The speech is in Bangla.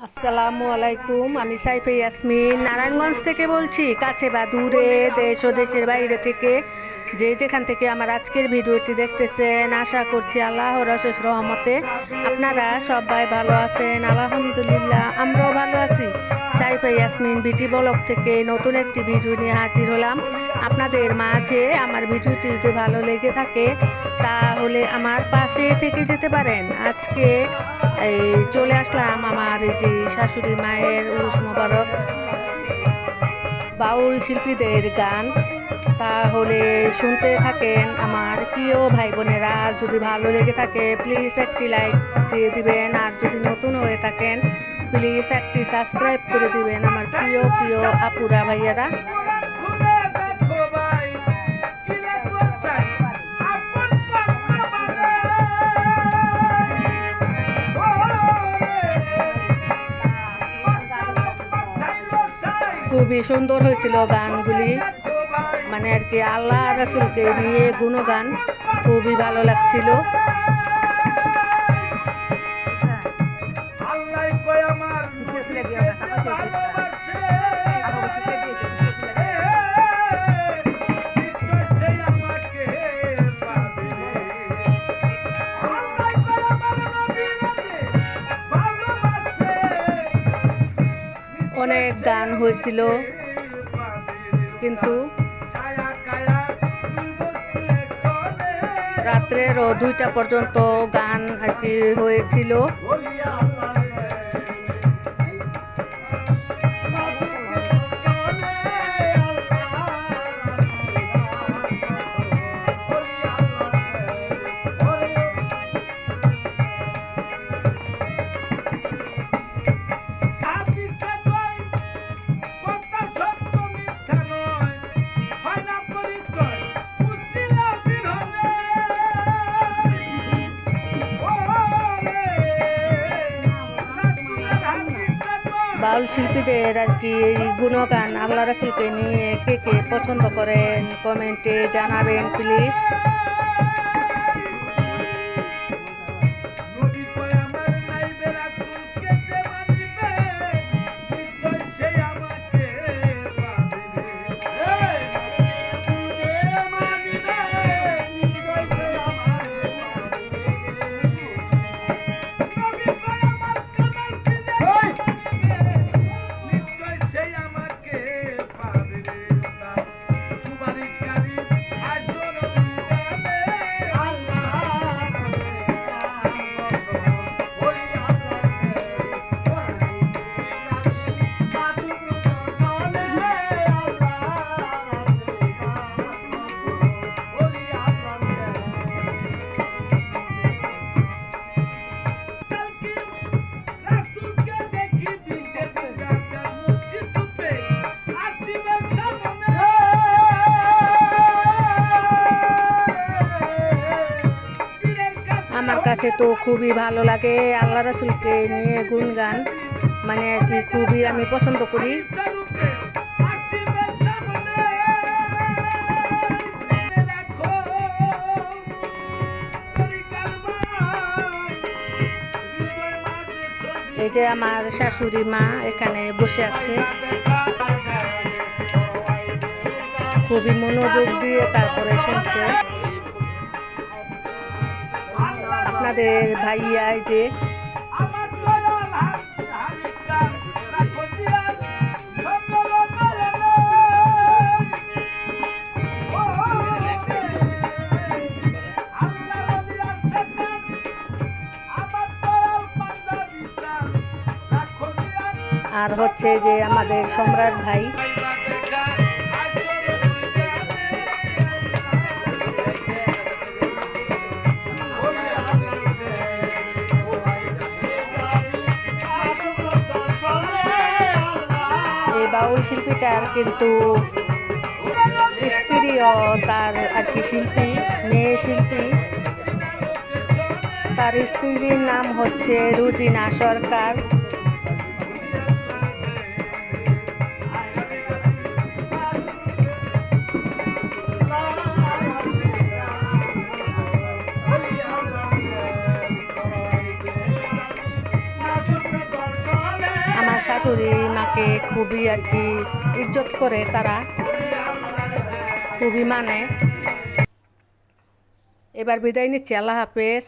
আসসালামু আলাইকুম। আমি সাইফা ইয়াসমিন নারায়ণগঞ্জ থেকে বলছি। কাছে বা দূরে, দেশ ও দেশের বাইরে থেকে যে যেখান থেকে আমার আজকের ভিডিওটি দেখতেছেন, আশা করছি আল্লাহর অশেষ রহমতে আপনারা সবাই ভালো আছেন। আলহামদুলিল্লাহ, আমরাও ভালো আছি। সাইফা ইয়াসমিন বিটি ব্লগ থেকে নতুন একটি ভিডিও নিয়ে হাজির হলাম আপনাদের মাঝে। আমার ভিডিওটি যদি ভালো লেগে থাকে তাহলে আমার পাশে থেকে যেতে পারেন। আজকে চলে আসলাম আমার এই যে শাশুড়ি মায়ের উরুস মোবারক বাউল শিল্পীদের গান। তাহলে শুনতে থাকেন আমার প্রিয় ভাই বোনেরা। আর যদি ভালো লেগে থাকে প্লিজ একটি লাইক দিয়ে দিবেন, আর যদি নতুন হয়ে থাকেন প্লিজ একটি সাবস্ক্রাইব করে দিবেন আমার প্রিয় প্রিয় আপুরা ভাইয়ারা। খুবই সুন্দর হয়েছিল গানগুলি, মানে আর কি আল্লাহ রাসূলকে নিয়ে গুণগান, খুবই ভালো লাগছিল। অনেক গান হয়েছিল, কিন্তু রাত্রের 2টা পর্যন্ত গান আর কি হয়েছিল। বাউল শিল্পীদের আর কি এই গুণগান আল্লাহ রাসূলকে নিয়ে কে কে পছন্দ করেন কমেন্টে জানাবেন প্লিজ। আমার কাছে তো খুবই ভালো লাগে আল্লাহ রাসূলকে নিয়ে গুণগান, মানে আর কি খুবই আমি পছন্দ করি। এই যে আমার শাশুড়ি মা এখানে বসে আছে, খুবই মনোযোগ দিয়ে তারপরে শুনছে। আপনাদের ভাইয়া যে আর হচ্ছে যে আমাদের সম্রাট ভাই। এই বাউল শিল্পীটার কিন্তু স্ত্রীও তার আর কি শিল্পী, মেয়ে শিল্পী। তার স্ত্রীর নাম হচ্ছে রুজিনা সরকার। আমার শাশুড়ি মাকে খুবই আর কি ইজ্জত করে, তারা খুবই মানে। এবার বিদায় নিচ্ছি, আল্লাহ হাফেজ।